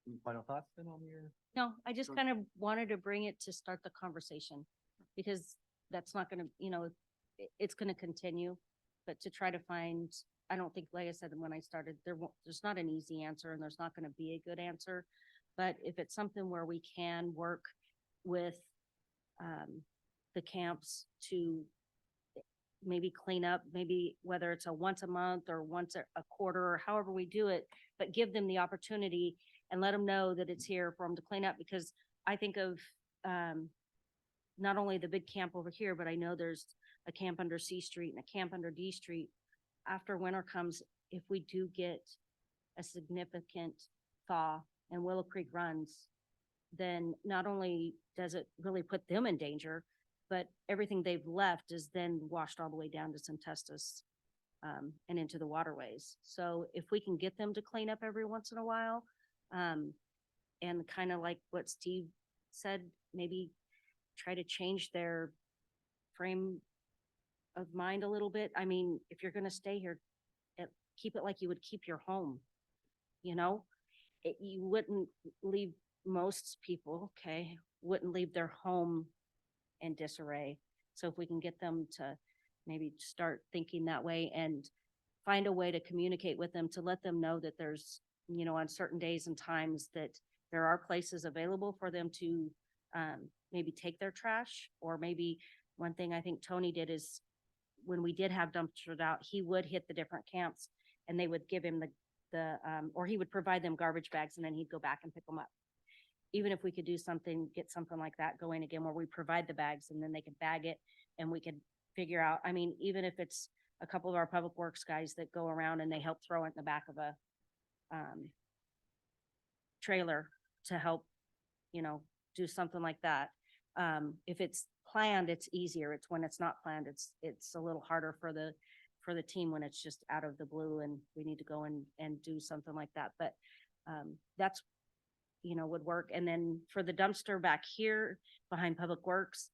Any final thoughts then on your? No, I just Sure. kind of wanted to bring it to start the conversation because that's not gonna, it's gonna continue. But to try to find, I don't think, like I said, when I started, there's not an easy answer and there's not gonna be a good answer. But if it's something where we can work with, the camps to maybe clean up, maybe whether it's a once a month or once a quarter or however we do it, but give them the opportunity and let them know that it's here for them to clean up, because I think of, not only the big camp over here, but I know there's a camp under C Street and a camp under D Street. After winter comes, if we do get a significant thaw and Willow Creek runs, then not only does it really put them in danger, but everything they've left is then washed all the way down to Centestus, and into the waterways. So if we can get them to clean up every once in a while, and kind of like what Steve said, maybe try to change their frame of mind a little bit. I mean, if you're gonna stay here, keep it like you would keep your home, you wouldn't leave, most people, okay, wouldn't leave their home in disarray. So if we can get them to maybe start thinking that way and find a way to communicate with them, to let them know that there's, on certain days and times that there are places available for them to maybe take their trash. Or maybe one thing I think Tony did is when we did have dumpsters out, he would hit the different camps and they would give him or he would provide them garbage bags and then he'd go back and pick them up. Even if we could do something, get something like that going again, where we provide the bags and then they could bag it and we could figure out, I mean, even if it's a couple of our public works guys that go around and they help throw it in the back of a trailer to help, do something like that. If it's planned, it's easier. It's when it's not planned, it's a little harder for the team when it's just out of the blue and we need to go and do something like that. But that's, would work. And then for the dumpster back here behind Public Works,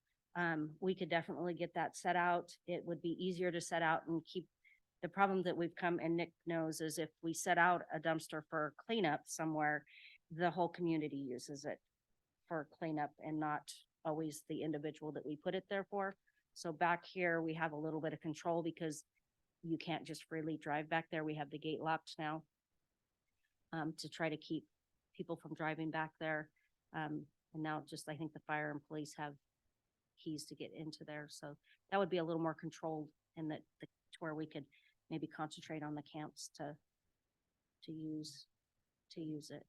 we could definitely get that set out. It would be easier to set out and keep. The problem that we've come, and Nick knows, is if we set out a dumpster for cleanup somewhere, the whole community uses it for cleanup and not always the individual that we put it there for. So back here, we have a little bit of control because you can't just freely drive back there. We have the gate locked now to try to keep people from driving back there. And now just, I think the fire and police have keys to get into there. So that would be a little more controlled and that to where we could maybe concentrate on the camps to use it.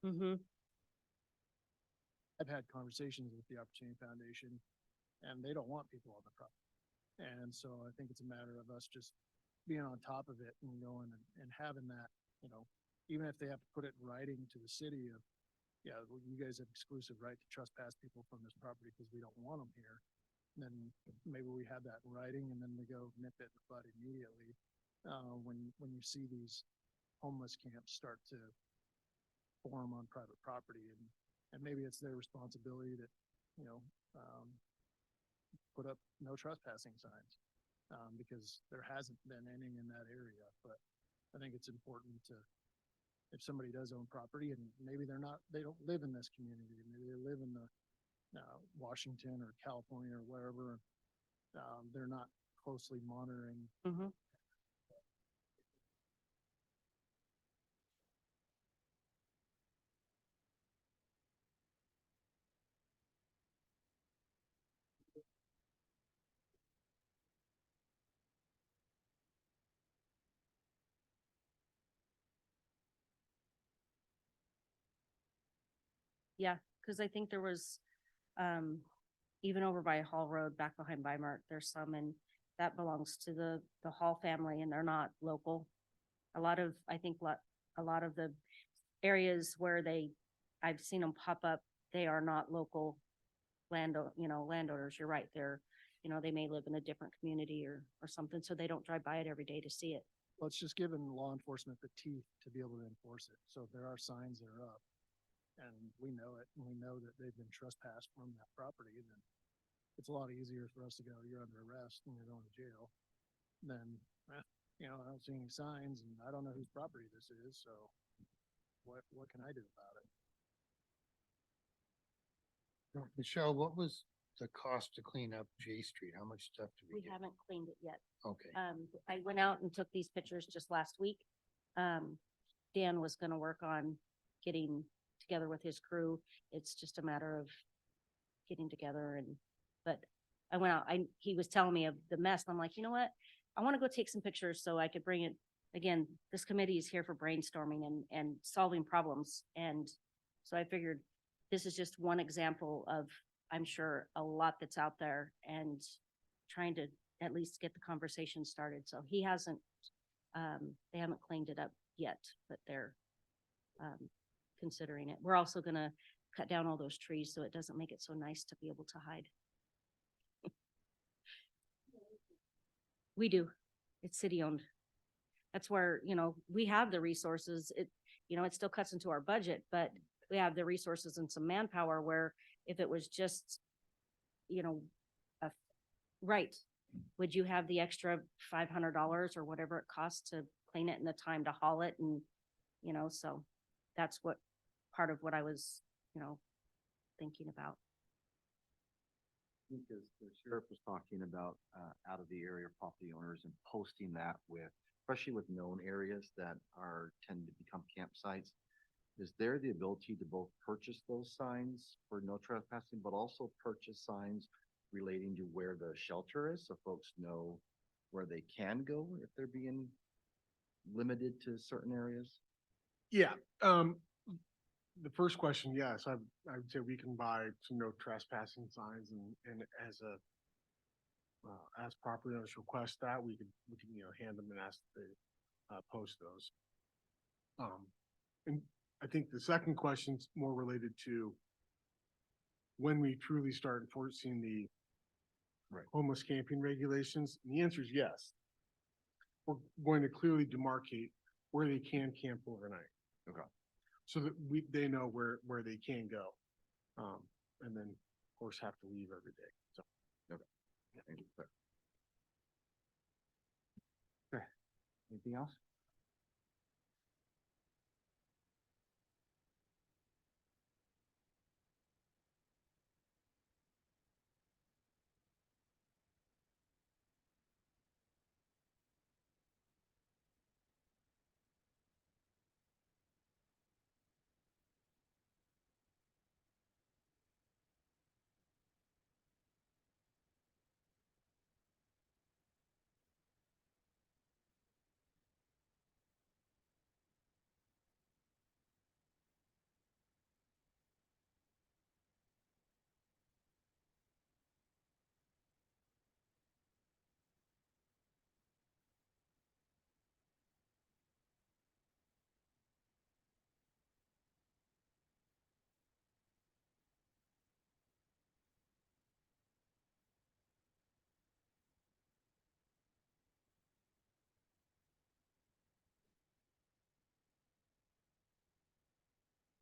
Mm-hmm. I've had conversations with the Opportunity Foundation and they don't want people on the property. And so I think it's a matter of us just being on top of it and going and having that, you know, even if they have to put it in writing to the city of, yeah, well, you guys have exclusive right to trespass people from this property because we don't want them here. Then maybe we have that in writing and then we go nip it in the bud immediately. When you see these homeless camps start to form on private property and maybe it's their responsibility to, you know, put up no trespassing signs, because there hasn't been any in that area. But I think it's important to, if somebody does own property and maybe they don't live in this community, maybe they live in the Washington or California or wherever, they're not closely monitoring. Mm-hmm. Yeah, because I think there was, even over by Hall Road, back behind Weimar, there's some, and that belongs to the Hall family, and they're not local. A lot of, I think, a lot of the areas where I've seen them pop up, they are not local landowners. You're right, they're, they may live in a different community or something, so they don't drive by it every day to see it. Well, it's just giving law enforcement the teeth to be able to enforce it. So if there are signs that are up and we know it, and we know that they've been trespassed from that property, then it's a lot easier for us to go, you're under arrest and you're going to jail. Then, I don't see any signs and I don't know whose property this is. So what can I do about it? Michelle, what was the cost to clean up J Street? How much stuff did we We get? haven't cleaned it yet. Okay. I went out and took these pictures just last week. Dan was gonna work on getting together with his crew. It's just a matter of getting together but I went out, he was telling me of the mess. I'm like, you know what? I want to go take some pictures so I could bring it. Again, this committee is here for brainstorming and solving problems. And so I figured this is just one example of, I'm sure, a lot that's out there and trying to at least get the conversation started. So he hasn't, they haven't cleaned it up yet, but they're considering it. We're also gonna cut down all those trees so it doesn't make it so nice to be able to hide. We do. It's city owned. That's where, we have the resources. It still cuts into our budget, but we have the resources and some manpower where if it was just, right, would you have the extra $500 or whatever it costs to clean it and the time to haul it? And, so that's what part of what I was, thinking about. I think as the sheriff was talking about, out of the area property owners and posting that with, especially with known areas that tend to become campsites, is there the ability to both purchase those signs for no trespassing, but also purchase signs relating to where the shelter is, so folks know where they can go if they're being limited to certain areas? Yeah, the first question, yes, I would say we can buy some no trespassing signs and as property owners request that, we can hand them and ask to post those. And I think the second question's more related to when we truly start enforcing the homeless camping regulations. And the answer is yes. we're going to clearly demarcate where they can camp overnight. Okay. So that they know where they can go. And then, of course, have to leave every day, so. Thank you. Okay, anything else?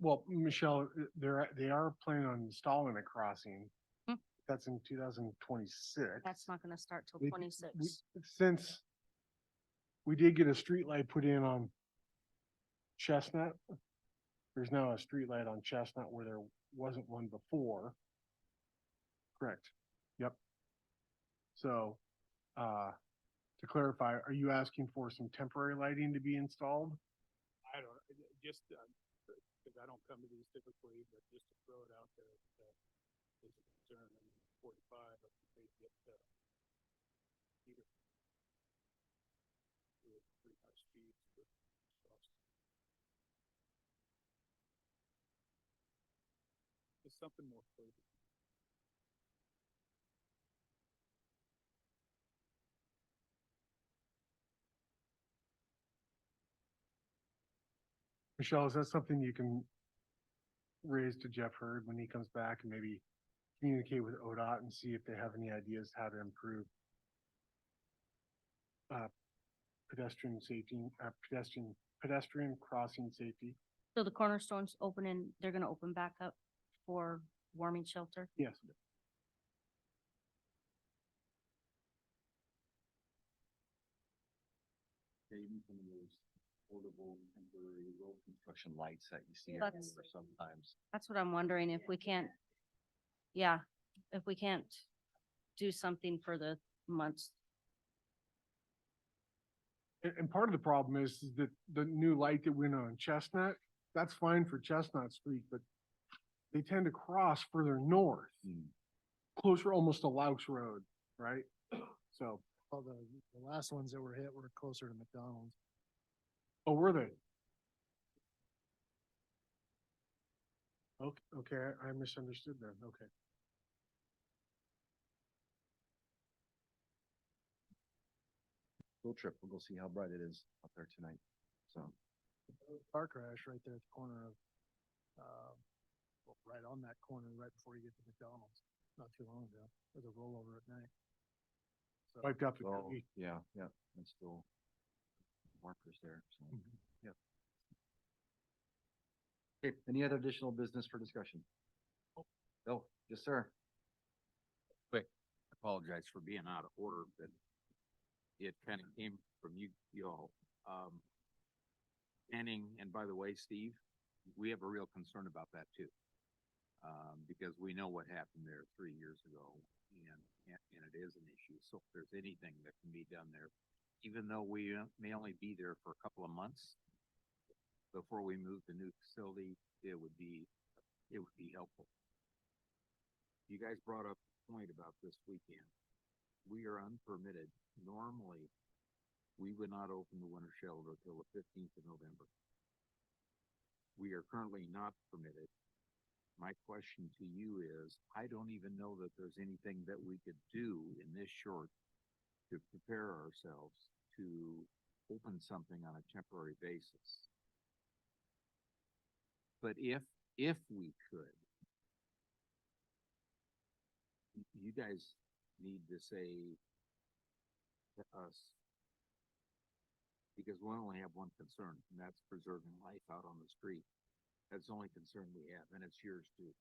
Well, Michelle, they are planning on installing a crossing. Hmm. That's in 2026. That's not gonna start till They- 26. Since we did get a street light put in on Chestnut, there's now a street light on Chestnut where there wasn't one before. Correct. Yep. So, to clarify, are you asking for some temporary lighting to be installed? I don't, just, because I don't come to these typically, but just to throw it out there, is a concern in 45, if they get, either with pretty high speeds, but just something more clear. Michelle, is that something you can raise to Jeff Hurd when he comes back and maybe communicate with ODOT and see if they have any ideas how to improve pedestrian safety, pedestrian crossing safety? So the cornerstone's opening, they're gonna open back up for warming shelter? Yes. Even some of those portable temporary road construction lights that you see That's- everywhere sometimes. That's what I'm wondering, if we can't, yeah, if we can't do something for the months. And part of the problem is that the new light that went on Chestnut, that's fine for Chestnut Street, but they tend to cross further north, Hmm. closer almost to Loucks Road, right? So, Well, the last ones that were hit were closer to McDonald's. oh, were they? Okay, I misunderstood then, okay. Field trip, we'll go see how bright it is up there tonight, so. Car crash right there at the corner of, well, right on that corner, right before you get to McDonald's, not too long ago. There's a rollover at night. So, Wiped out the Oh, tree. yeah, yeah, and still markers there, so. Yep. Okay, any other additional business for discussion? No, yes, sir. Quick, apologize for being out of order, but it kind of came from y'all. And by the way, Steve, we have a real concern about that too. Because we know what happened there 3 years ago and it is an issue. So if there's anything that can be done there, even though we may only be there for a couple of months before we move the new facility, it would be helpful. You guys brought up a point about this weekend. We are unpermitted. Normally, we would not open the winter shelter until the 15th of November. We are currently not permitted. My question to you is, I don't even know that there's anything that we could do in this short to prepare ourselves to open something on a temporary basis. But if we could, you guys need to say to us, because we only have one concern, and that's preserving life out on the street. That's the only concern we have, and it's yours too.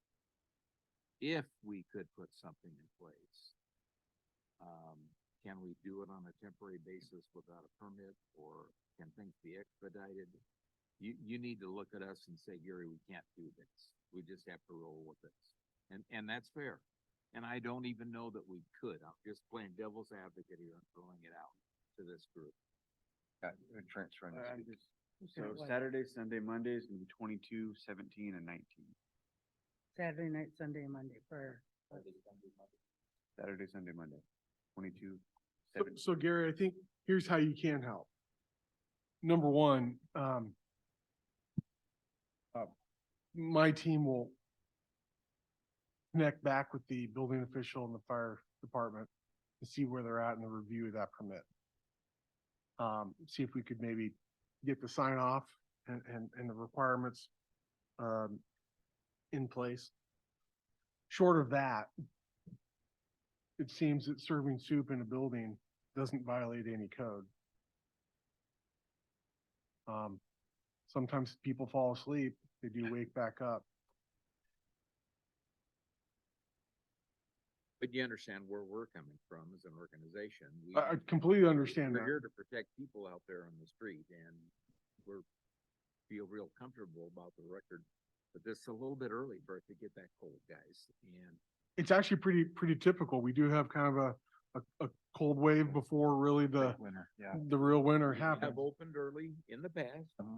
If we could put something in place, can we do it on a temporary basis without a permit, or can things be expedited? You need to look at us and say, Gary, we can't do this. We just have to roll with this. And that's fair. And I don't even know that we could. I'm just playing devil's advocate here and throwing it out to this group. Transferring. So Saturday, Sunday, Mondays, and 22, 17, and 19. Saturday night, Sunday, and Monday for. Saturday, Sunday, Monday, 22, So, 17. so Gary, I think here's how you can help. Number one, my team will connect back with the building official and the fire department to see where they're at in the review of that permit. See if we could maybe get the sign off and the requirements in place. Short of that, it seems that serving soup in a building doesn't violate any code. Sometimes people fall asleep, they do wake back up. But you understand where we're coming from as an organization. I completely understand We're that. here to protect people out there on the street, and feel real comfortable about the record. But this is a little bit early for it to get that cold, guys. And It's actually pretty typical. We do have kind of a cold wave before really the Winner, yeah. real winter we happens. have opened early in the past. Uh-huh.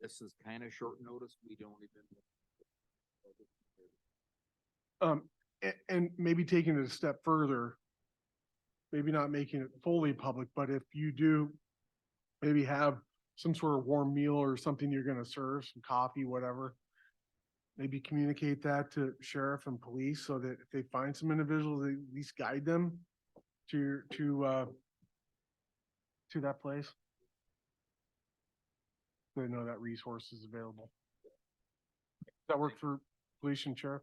This is kind of short notice. We don't even. And maybe taking it a step further, maybe not making it fully public, but if you do maybe have some sort of warm meal or something you're gonna serve, some coffee, whatever, maybe communicate that to sheriff and police so that if they find some individuals, they at least guide them to that place. So they know that resource is available. Does that work for police and sheriff?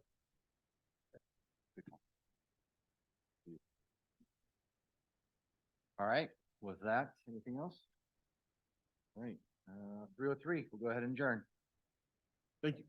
All right, with that, anything else? All right, 3:03, we'll go ahead and adjourn. Thank you.